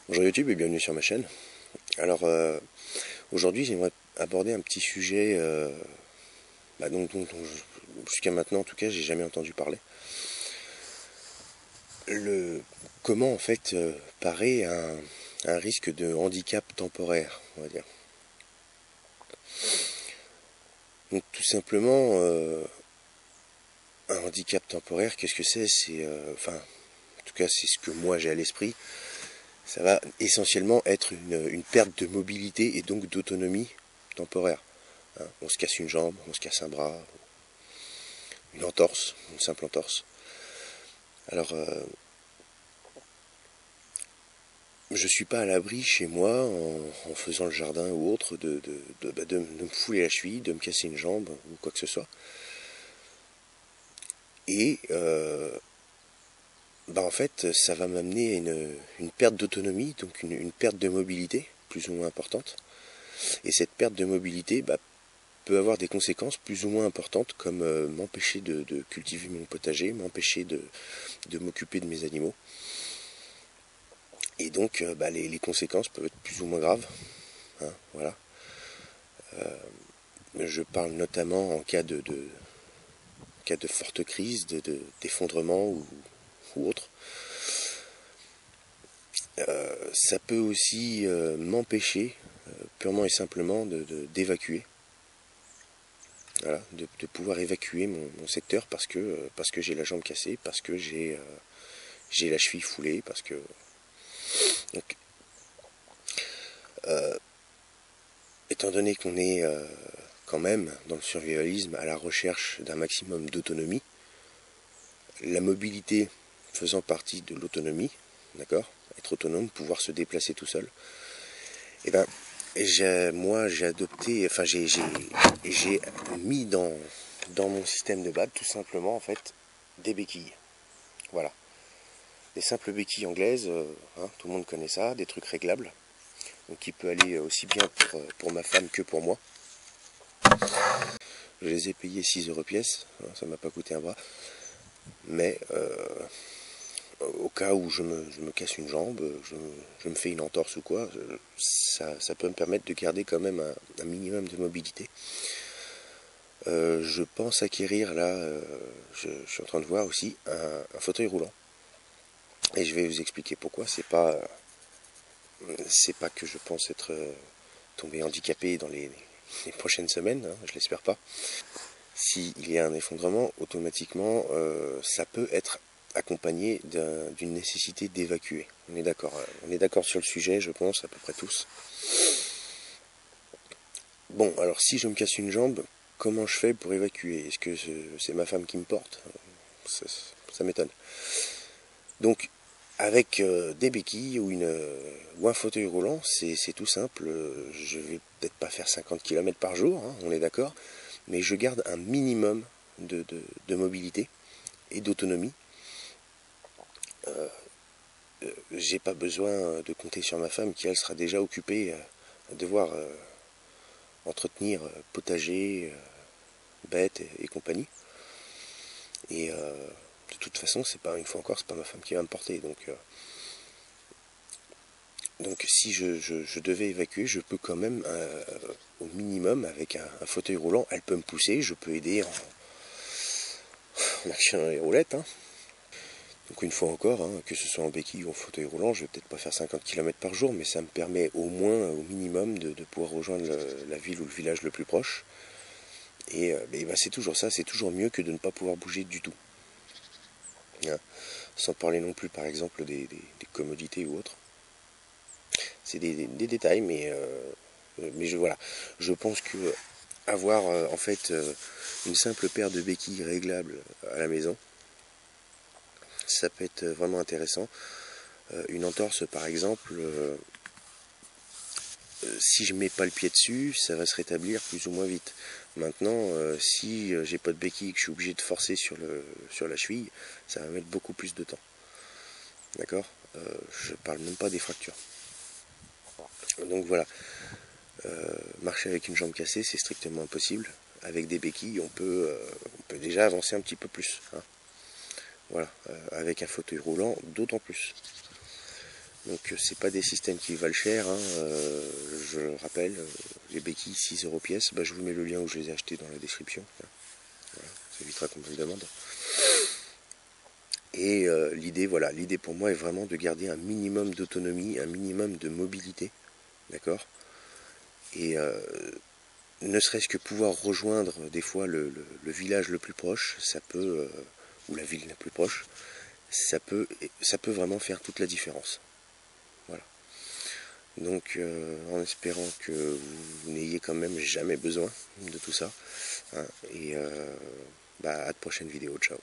Bonjour YouTube et bienvenue sur ma chaîne. Alors aujourd'hui j'aimerais aborder un petit sujet dont jusqu'à maintenant en tout cas j'ai jamais entendu parler. Comment en fait parer un risque de handicap temporaire, on va dire. Donc tout simplement un handicap temporaire, qu'est-ce que c'est? En tout cas c'est ce que moi j'ai à l'esprit. Ça va essentiellement être une perte de mobilité et donc d'autonomie temporaire. On se casse une jambe, on se casse un bras, une entorse, une simple entorse. Alors, je suis pas à l'abri chez moi, en faisant le jardin ou autre, de me fouler la cheville, de me casser une jambe ou quoi que ce soit. Et en fait, ça va m'amener à une perte d'autonomie, donc une perte de mobilité, plus ou moins importante. Et cette perte de mobilité peut avoir des conséquences plus ou moins importantes, comme m'empêcher de cultiver mon potager, m'empêcher de m'occuper de mes animaux. Et donc les conséquences peuvent être plus ou moins graves. Voilà. Je parle notamment en cas de forte crise, d'effondrement ou autre. Ça peut aussi m'empêcher purement et simplement d'évacuer. Voilà, de pouvoir évacuer mon secteur parce que j'ai la jambe cassée, parce que j'ai la cheville foulée, parce que donc, étant donné qu'on est quand même dans le survivalisme à la recherche d'un maximum d'autonomie, la mobilité faisant partie de l'autonomie, d'accord, être autonome, pouvoir se déplacer tout seul, et j'ai adopté, j'ai mis dans mon système de base tout simplement en fait des béquilles. Voilà. Des simples béquilles anglaises, tout le monde connaît ça, des trucs réglables, donc qui peut aller aussi bien pour ma femme que pour moi. Je les ai payés 6 € pièce, ça m'a pas coûté un bras, mais au cas où je me casse une jambe, je me fais une entorse ou quoi, ça peut me permettre de garder quand même un minimum de mobilité. Je pense acquérir là, je suis en train de voir aussi un fauteuil roulant. Et je vais vous expliquer pourquoi. C'est pas que je pense être tombé handicapé dans les prochaines semaines, je l'espère pas. S'il y a un effondrement, automatiquement, ça peut être accompagné d'une nécessité d'évacuer. On est d'accord sur le sujet, je pense, à peu près tous. Bon, alors si je me casse une jambe, comment je fais pour évacuer? Est-ce que c'est ma femme qui me porte? Ça m'étonne. Donc, avec des béquilles ou un fauteuil roulant, c'est tout simple. Je vais peut-être pas faire 50 km par jour, on est d'accord, mais je garde un minimum de mobilité et d'autonomie. J'ai pas besoin de compter sur ma femme qui elle sera déjà occupée à devoir entretenir potager, bêtes et compagnie. Et de toute façon, c'est pas, une fois encore, c'est pas ma femme qui va me porter. Donc si je devais évacuer, je peux quand même, au minimum, avec un fauteuil roulant, elle peut me pousser, je peux aider en actionnant les roulettes. Donc une fois encore, que ce soit en béquille ou en fauteuil roulant, je vais peut-être pas faire 50 km par jour, mais ça me permet au moins, au minimum, de pouvoir rejoindre la ville ou le village le plus proche. Et c'est toujours ça, c'est toujours mieux que de ne pas pouvoir bouger du tout. Sans parler non plus, par exemple, des commodités ou autres. C'est des détails, mais voilà. Je pense que avoir en fait une simple paire de béquilles réglables à la maison, ça peut être vraiment intéressant. Une entorse, par exemple, si je mets pas le pied dessus, ça va se rétablir plus ou moins vite. Maintenant, si j'ai pas de béquille et que je suis obligé de forcer sur la cheville, ça va mettre beaucoup plus de temps. D'accord, je parle même pas des fractures. Donc voilà, marcher avec une jambe cassée, c'est strictement impossible. Avec des béquilles, on peut déjà avancer un petit peu plus. Voilà, avec un fauteuil roulant, d'autant plus. Donc c'est pas des systèmes qui valent cher, hein. Je rappelle, les béquilles 6 € pièce, je vous mets le lien où je les ai achetées dans la description. Voilà, ça évitera qu'on me le demande. Et l'idée pour moi est vraiment de garder un minimum d'autonomie, un minimum de mobilité, d'accord. Et ne serait-ce que pouvoir rejoindre des fois le village le plus proche, ça peut, ou la ville la plus proche, ça peut vraiment faire toute la différence. Voilà. Donc en espérant que vous n'ayez quand même jamais besoin de tout ça, hein, et à de prochaines vidéos. Ciao.